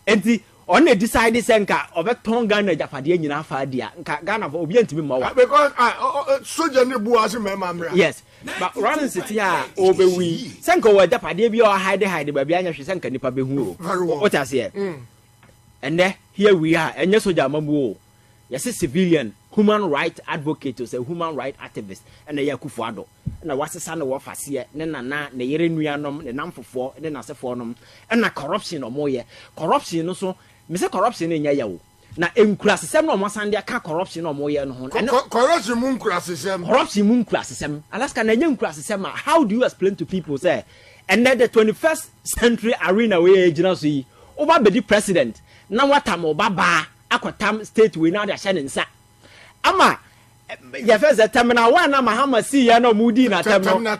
enti on a decide senka obeton Ghana japade nyina fa dia nka Ghana for obi antimi ma wa because soldier ne bu ase mema mra yes but running city a obewi senka wa japade bi o hide ba bi anya hwe senka nipa behu o what ase and there here we are enye soldier mamu o yes civilian human right advocate to say human right activist and na Akufo Addo na wasesa na wo fase ne nana ne yere nuanom ne namfofo ne nasefo nom na corruption no moye corruption no so me say corruption nya yawo na enkurasesem no mo sande aka corruption no moye no ho corruption mun kurasesem Alaska na nya nkurasesem how do you explain to people say and then the 21st century arena we agina so yi oba be the president na watam oba ba akotam state we na da hye nsa ama ya first terminal 1 na Mahama si ya no mudi na terminal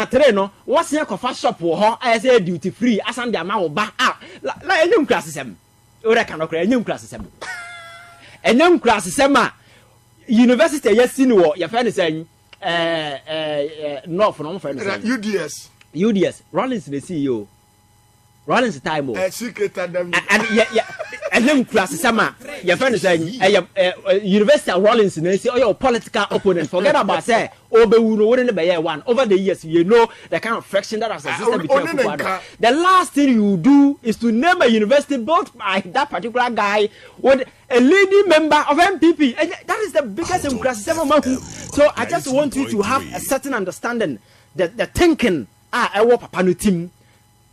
3 no what's your coffee shop wo ho I say duty free asan dia ma wo ba la enyum klasesem ora kan okra enyum klasesem a university yesi ni wo ya fa ni say north no fa ni UDS Rollins the CEO Rollins time o secret them and enyum klasesem a ya fa ni say university Rollins na say your political opponent forget about say obewu no wouldn't be one over the years you know the kind of friction that has existed between people. The last thing you do is to name a university built by that particular guy with a leading member of MPP. And that is the biggest incredible. So I just want you to have a certain understanding that the thinking I work papa team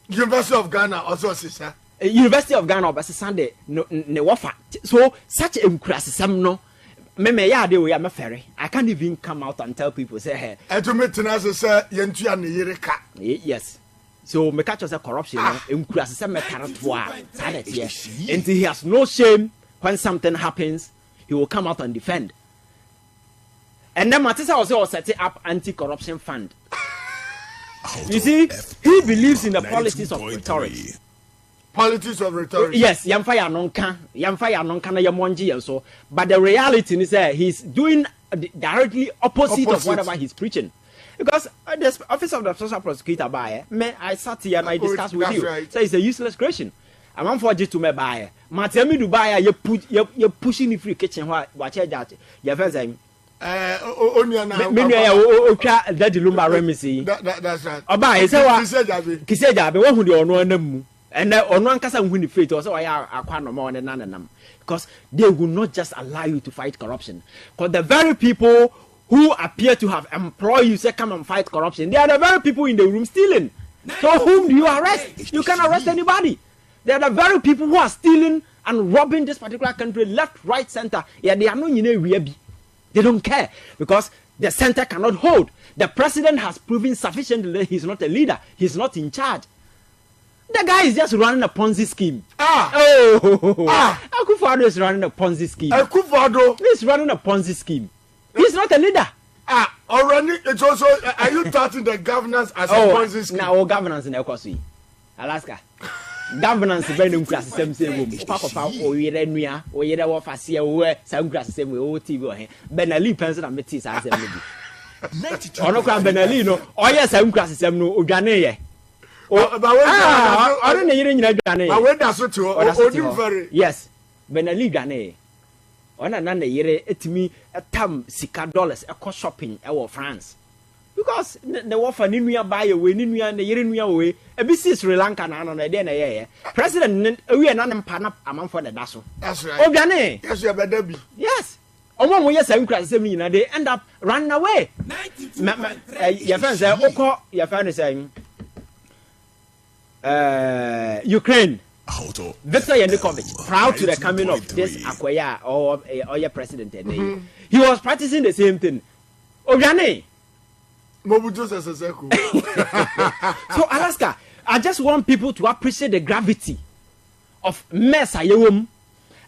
University of Ghana also sister University of Ghana but Sunday no wafa so such a criticism no me ya de we am ferry I can't even come out and tell people say hey etumetina say yentua ne yireka yes so me catch us corruption no criticism me taratoa that yes and he has no shame when something happens he will come out and defend and then Matisa also set up anti-corruption fund. You see, he believes in the politics of rhetoric. Politics of rhetoric. Yes, yamfa ya nonka na yamonji and so. But the reality is that he's doing directly opposite of whatever he's preaching. Because the office of the social prosecutor by I sat here and I discussed with you. Right. So it's a useless creation. I'm on for to me buy. Matemi Dubai, you pushing the free kitchen. Watch that. You're saying. That's right. Oba is Kiseja be who the ono anam and ono ankasa hu ni faith so ya akwa no ma nananam because they will not just allow you to fight corruption because the very people who appear to have employed you say come and fight corruption they are the very people in the room stealing. So whom do you arrest? You can arrest anybody. They are the very people who are stealing and robbing this particular country left, right, center. Yeah, they are not in. They don't care because the center cannot hold. The president has proven sufficiently that he's not a leader. He's not in charge. The guy is just running a Ponzi scheme. Akufo Addo is running a Ponzi scheme. Akufo Addo is running a Ponzi scheme. He's not a leader. Already, it's also. Are you touting the governance as a Ponzi scheme? Now, governance in Ekwasui, Alaska. Governance very class same pakofa oyere nua oyere wo fase we sam class same we o TV o he Benali pension na meti sa same no bi ono kwa Benali no oye sam class same no odwane ye ba we oro ne yire nyina dwane ba we da so to o very yes Benali dwane ona na yire etimi etam sika dollars e shopping e wo France because the wafa ni nua buy we ni nua na yire nua we ebisi Sri Lanka na no na dey na ye president we na mpa na amanfo da so that's right obiane yes you better be yes omo mo yes am say me na they end up running away your friend say okọ your friend say Ukraine Viktor Yanukovych proud to the coming of this Akoya or your president he was practicing the same thing obiane so Alaska, I just want people to appreciate the gravity of mess ayewom.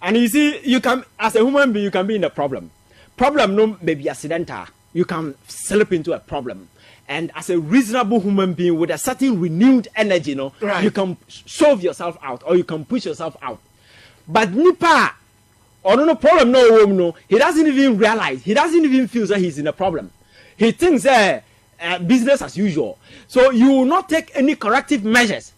And you see, you can, as a human being, you can be in a problem. Problem no may be accidental. You can slip into a problem. And as a reasonable human being with a certain renewed energy, right. You can shove yourself out or you can push yourself out. But Nipa, or no problem, no, he doesn't even realize, he doesn't even feel that he's in a problem. He thinks that business as usual. So you will not take any corrective measures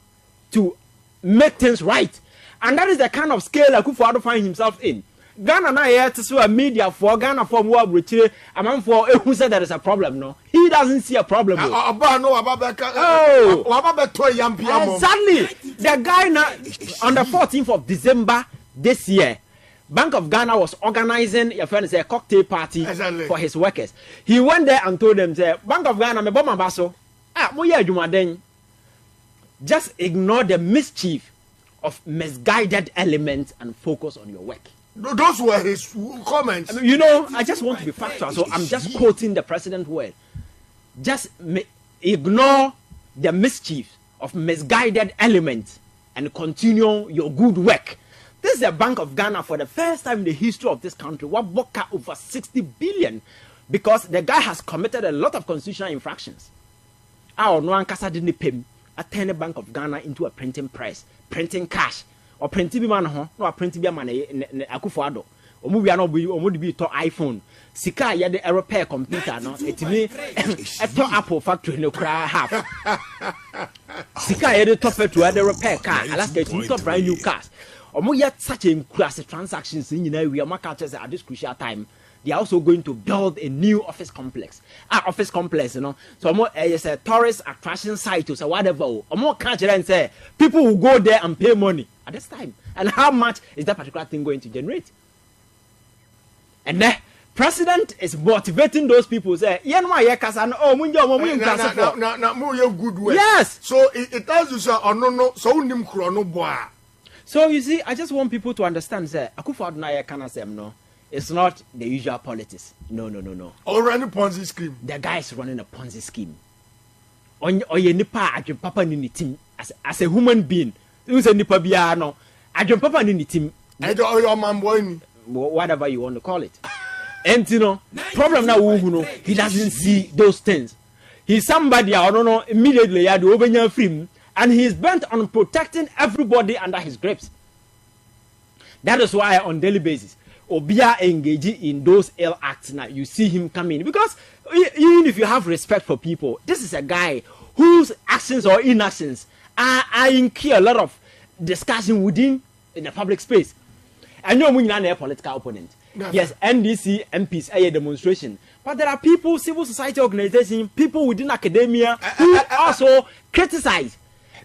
to make things right. And that is the kind of scale Akufo-Addo find himself in. Ghana na here to see a media for Ghana for more retire. A man for who said there is a problem. No, he doesn't see a problem. Exactly. The guy now on the 14th of December this year, Bank of Ghana was organizing your friend say a cocktail party for his workers. He went there and told them, say, Bank of Ghana, me bomb baso. Just ignore the mischief of misguided elements and focus on your work. Those were his comments. You know, I just want to be factual, so I'm just quoting the president's word. Just ignore the mischief of misguided elements and continue your good work. This is the Bank of Ghana for the first time in the history of this country. What book over 60 billion because the guy has committed a lot of constitutional infractions. Our no ankasa didn't pay him. I turn the Bank of Ghana into a printing press, printing cash, or printing man no printing man Akufo-Addo. Omu no be omu be to iPhone. Sika ya the repair computer no. Etimi eto Apple factory no kra half. Sika ya the top to the repair car. Alaska etimi to brand new cars. Omo yet such a class transactions in we are marketers at this crucial time. They are also going to build a new office complex. Office complex, you know. So omo is a tourist attraction site or so whatever. Omo can't and say people will go there and pay money at this time. And how much is that particular thing going to generate? And the president is motivating those people. Say, good way. Yes. So it tells you, sir, oh no, so So you see, I just want people to understand, say, Akufo-Addo can say no. It's not the usual politics. No. Or running Ponzi scheme. The guy is running a Ponzi scheme. Or you nipa adwin papa ni team as a human being. You say nipa biya no adwin papa ni team. I don't your man boy. Whatever you want to call it. And you know, problem now he doesn't see those things. He's somebody I don't know immediately had over your film, and he's bent on protecting everybody under his grips. That is why on daily basis Obia engaging in those ill acts now. You see him coming because even if you have respect for people, this is a guy whose actions or inactions are incur a lot of discussion within in the public space. I know we are a political opponent. Yes, NDC MPs a demonstration, but there are people, civil society organizations, people within academia who also criticize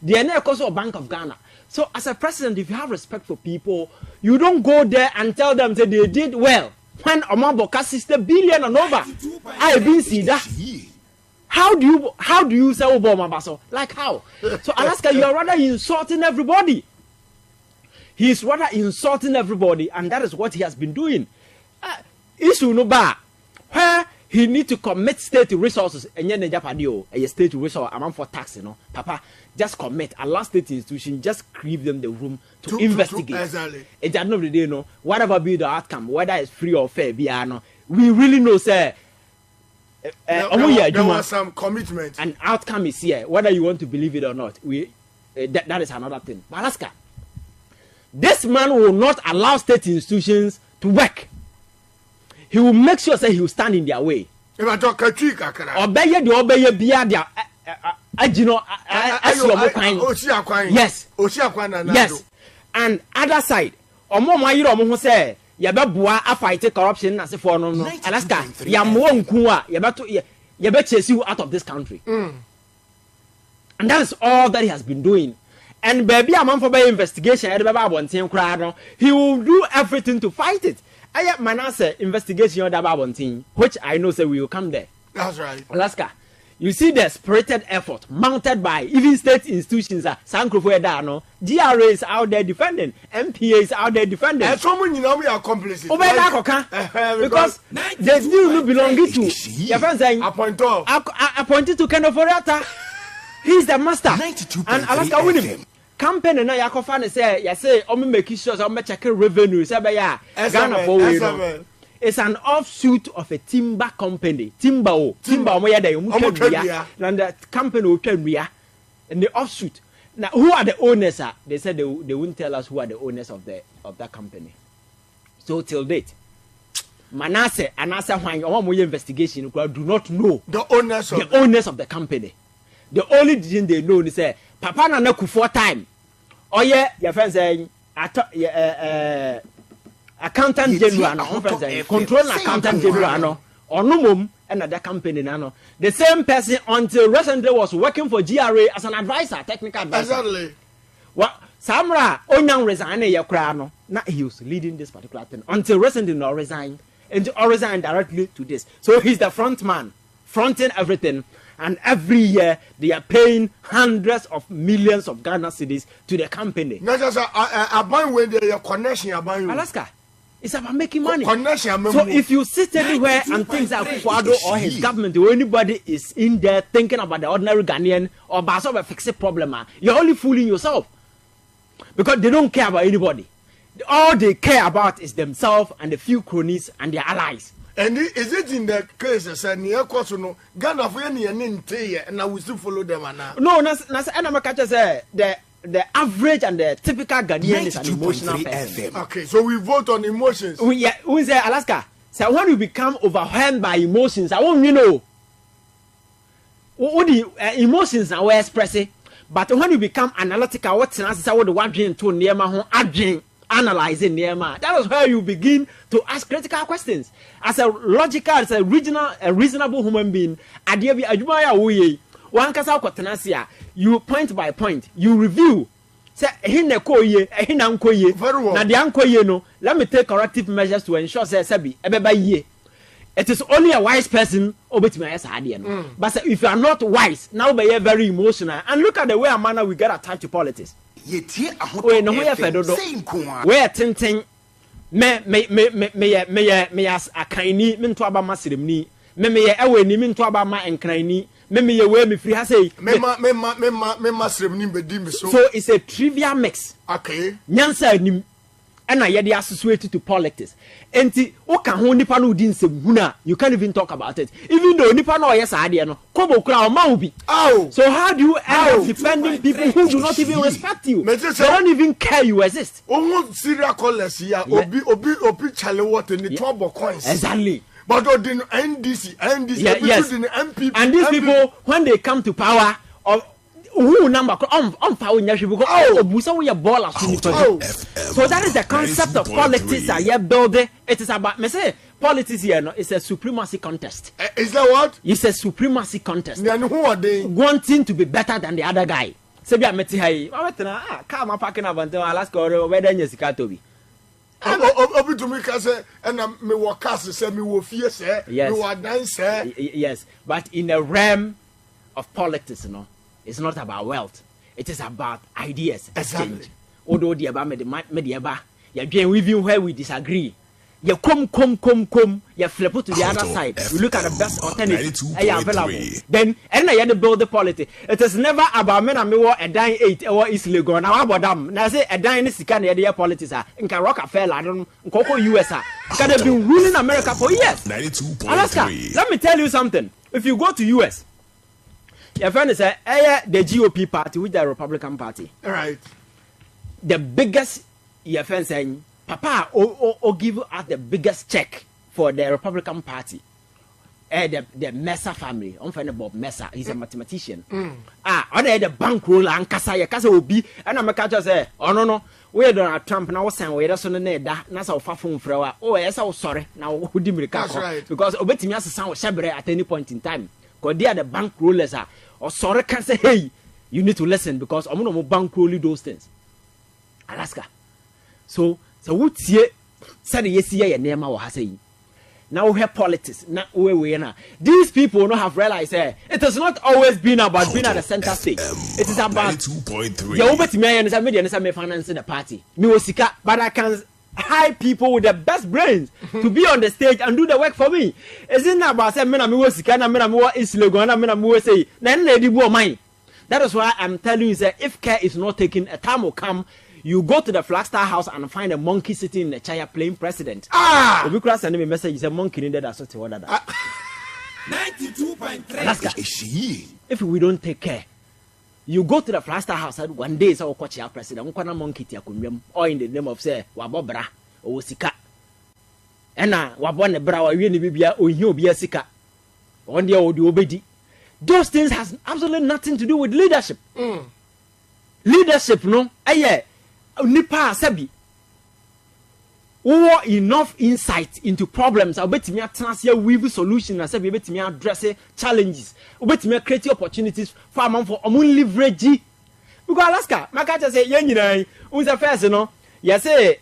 the cost of Bank of Ghana. So as a president, if you have respect for people, you don't go there and tell them that they did well. When Omamboka 60 billion and over, I've been see that. How do you say Obama Baso? Like how? So Alaska, you are rather insulting everybody. He is rather insulting everybody, and that is what he has been doing. Issue no bar where he need to commit state resources and then a state resource amount for tax, you know, Papa. Just commit, allow state institution, just give them the room to investigate. Exactly. At the end of the day, no, whatever be the outcome, whether it's free or fair, we really know, sir. There was some commitment. An outcome is here, whether you want to believe it or not. That is another thing. But Alaska, this man will not allow state institutions to work. He will make sure that he will stand in their way. Yes, and other side, say Yababua a fight corruption as a form of Alaska, Yamwon chase you out of this country. And that is all that he has been doing. And baby, a man for by investigation, he will do everything to fight it. I have Manasseh investigation on the which I know say we will come there. That's right. Alaska. You see the spirited effort mounted by even state institutions. GRA is out there defending. MPA is out there defending. And someone you know we are accomplices. Because they still belong to your friend saying appointed to Kenoforata. He's the master. And Alaska win him. Campaign and I say, make sure I'm checking revenue. Ghana for it's an offshoot of a timber company. Timber, and the company will turn and the offshoot. Now, who are the owners? They said they wouldn't tell us who are the owners of that company. So till date, Manasseh and Asa Wang, investigation do not know the owners of the company. The only thing they know is Papa na Kufuor time. Oh yeah, your friend saying accountant general no control accountant general no ono mom and that company no the same person until recently was working for GRA as an advisor, technical advisor. Exactly. What Samra Onyang resigned a year no, not he was leading this particular thing until recently no resigned and resigned directly to this. So he's the front man, fronting everything, and every year they are paying hundreds of millions of Ghana cedis to the company. Not just a buying when they are connection about Alaska. It's about making money. Connection. So if you sit anywhere and think that Kufuado or his government or anybody is in there thinking about the ordinary Ghanaian or about some fix a problem, you're only fooling yourself. Because they don't care about anybody. All they care about is themselves and a few cronies and their allies. And is it in the case that near Kosono, Ghana for any and now we still follow them now? No, the average and the typical Ghanaian is an emotional person. Okay, so we vote on emotions. We say Alaska. So when you become overwhelmed by emotions, I won't know. What the emotions are expressing, but when you become analytical, what's what the one dream to near my home, analyzing near my. That is where you begin to ask critical questions. As a logical, as a reasonable human being, one kasa kwatenasia, you point by point, you review. Say hine koye, hina nkoye. Na de ankoye no, let me take corrective measures to ensure say sebi ebeba ye. It is only a wise person obetimi ayesa ade no. But say, if you are not wise, now be very emotional. And look at the way a manner we get attached to politics. Yetie ahoto. No ye fedodo. Where tintin me as akaini me nto aba masiremni. Me ewe ni me nto aba ma enkrani. So it's a trivial mix. Okay. Nyansa nim and I yet associated to politics. And oka ho nipa no din sem huna, you can't even talk about it. Even though nipa no yes idea no, kobo kra o maubi. So how do you end up defending people who do not even respect you? They don't even care you exist. Serial callers here, obi chale what in the trouble coins. Exactly. But the NDC, yes. MP, and these people, when they come to power, who number power ball. So that is the concept of politics that you building. It is about me say politics here. No, it's a supremacy contest. Is that what? It's a supremacy contest. And who are they? Wanting to be better than the other guy. Sebi ameti hai. Come on, packing up until Alaska or where then you see Katobi. Obi to me say and me work say me wo fear say me wo dance say. Yes, but in the realm of politics, you know, it's not about wealth. It is about ideas. Exactly. Although the about me the aba, you are even where we disagree. You come, you flip to the other side. We look at the best alternative available. Then, and I build the politics. It is never about men and me war a dying 8 or is legal. Now about them. Now say a dying is can the politics are in Rockefeller, I don't Coco US. Can have been ruling America for years. 92.3. Alaska, let me tell you something. If you go to US, your friend is the GOP party with the Republican Party. All right. The biggest your friend saying. Papa or give us the biggest check for the Republican Party. The Mesa family. I'm friend Bob Mesa. He's a mathematician. Other the bankroll and Kasa will be. And I'm a catcher say, oh no. We Donald Trump now saying we that's on the net. That's our phone for oh yes, I was sorry. Now who did me right. Because obeti me sound shabre at any point in time. Because they are the bankrollers are or sorry can say hey, you need to listen because I'm gonna bankroll those things. Alaska. So what's ye said yes ye nema wa say. Now we have politics. Now we na. These people don't have realized it has not always been about being at the center stage. It is about 2.3. You bet me and me finance the party. Me osika, but I can hire people with the best brains to be on the stage and do the work for me. Isn't about say me na me osika na me na me is logo na me na me say na lady bo mine. That is why I'm telling you that if care is not taken, a time will come. You go to the Flagstaff house and find a monkey sitting in a chair playing president. If you cross send me a message, it's a monkey in there that's what you order that. 92.3. If we don't take care, you go to the Flagstaff house and one day so watch your president. Monkey or in the name of say Wabobra or Sika. And now Wabone bra or you bibia or you be a Sika. One day or do obedi. Those things has absolutely nothing to do with leadership. Leadership, no? nipa sabi wo enough insight into problems obetimi atase weave solution na sabi obetimi address challenges obetimi create opportunities for amount for omun leverage because Alaska maka say yen nyina unza first no you say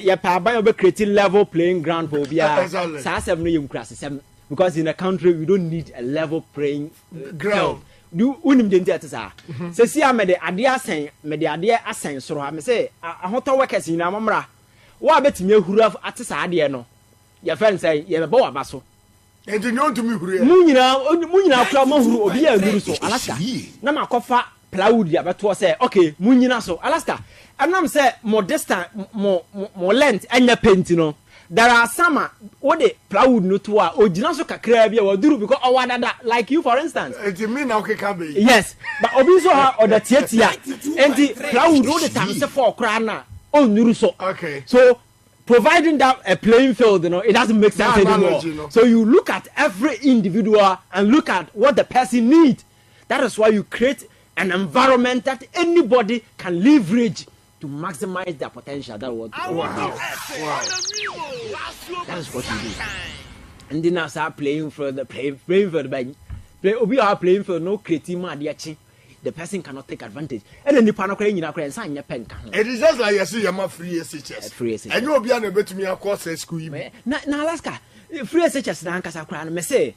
ya pa ban obe create level playing ground for obia sa asem no yem kura sesem because in a country we don't need a level playing ground do unim de ntia tsa se si amede ade asen mede ade asen soro ha me say ahoto workers nyina amamra wa betimi ahura atesa ade no ya fen say ye beba wa baso enti nyo ntumi huru mu nyina kura mahuru obi ya huru so Alaska na makofa plywood ya beto say okay mu nyina so Alaska anam say modesta mo length anya paint no there are some what the plywood no to ojina so kakra bia waduru because owadada like you for instance enti me na okay can be yes but obi so ha oda tietia enti plywood no the time say for kra na onuru so okay so providing that a playing field, it doesn't make sense anymore. So you look at every individual and look at what the person needs. That is why you create an environment that anybody can leverage to maximize their potential. That was That is what you do. And then I start playing for the playing for the bank. We are playing for no creative man. The person cannot take advantage. And then the panocrain in a sign your pen. It is just like you see your free SHS. And you'll be unable to me a course school. Now, Alaska, free SHS Nankasa Crown may say,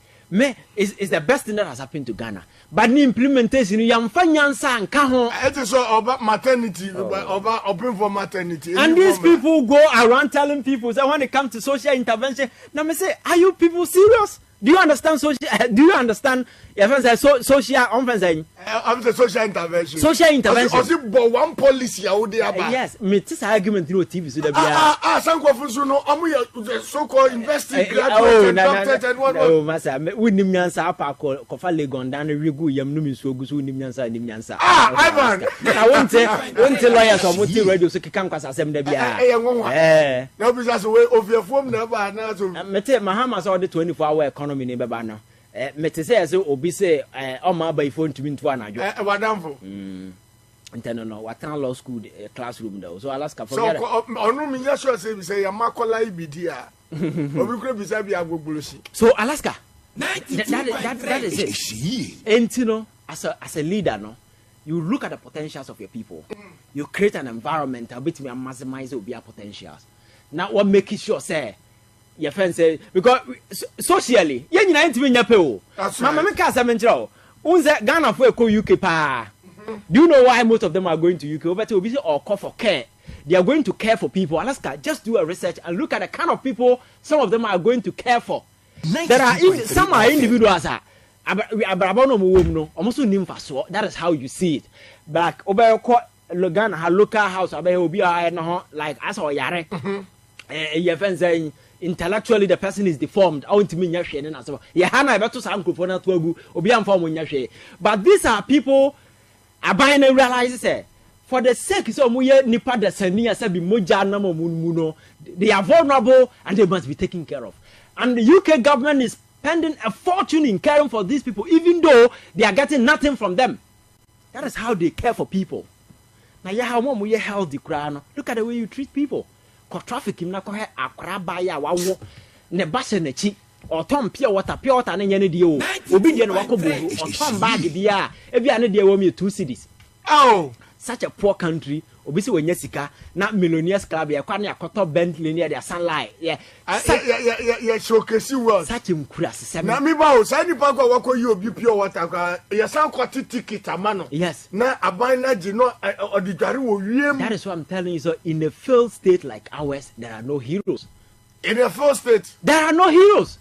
is the best thing that has happened to Ghana. But the implementation, young Fanyan San Cajon. It is all about maternity, about open for maternity. And these people go around telling people that when it comes to social intervention, now me say, are you people serious? Do you understand social? Do you understand? Your friends say social. I'm the social intervention. Social intervention. Also, but one policy out there. Yes, me this argument through TV so that some confusion. No, the so-called investing graduates and what? Oh, massa. We nim nyansa apa kofa legon dan regu yam no mi so gu so nim nyansa. Ivan. I won't tell lawyers or multi radio so kikan kwasa asem da bia. No be just way of your phone never na so. Mete Mahama saw the 24-hour economy. Me beba no mete say say obi say o ma ba phone to me to anajo wadamfo inteno no watan law school classroom there so Alaska for so onu mi nya sure say ya makola ibidi a obi kure bi say bi agbogbosi so Alaska that is it intino as a leader no you look at the potentials of your people you create an environment a bit me maximize obi potentials now what make sure say your friend say because socially yen nyina ntimi nya pe o mama me ka sa menchira o unze Ghana for eko UK pa do you know why most of them are going to UK over to obi say or call for care they are going to care for people Alaska just do a research and look at the kind of people some of them are going to care for there are some are individuals abrabo mo wom no almost nimfa so that is how you see it but over Ghana ha local house abe obi a no like as o yare your friend saying intellectually the person is deformed I want to mean yahwe na so ye ha na beto sa nkrofo na to agu obi amfa mo yahwe but these are people aban na realize say for the sake so mo ye nipa da sani asa bi moja na mo mu no they are vulnerable and they must be taken care of and the UK government is spending a fortune in caring for these people even though they are getting nothing from them. That is how they care for people. Now yeah how mo ye healthy kra no look at the way you treat people. Traffic him na ko he akra ba ya wawo ne ba se na chi otom pure water na nyane die o obi die no wakobo otom bag dia e bia ne die wo me 2 cities oh such a poor country obi se wonya sika na millionaires club ya kwa na akoto Bentley near their sunlight yeah showcase world such mkura sesem na mi ba o sai ni pa kwa wako yi obi pure water kwa ya san kwati ticket amano yes na aban na ji no odidware wo wiem. That is what I'm telling you. So in a failed state like ours there are no heroes. In a failed state there are no heroes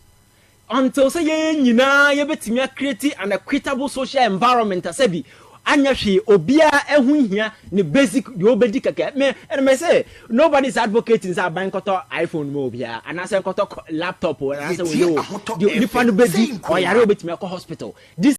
until say ye nyina ye betimi create an equitable social environment asabi anya hwe obia ehun hia ne basic the obedi kaka me and me say nobody is advocating say ban koto iPhone mo obia and say koto laptop or say we yo the nipa no bedi or yare obetimi ko hospital this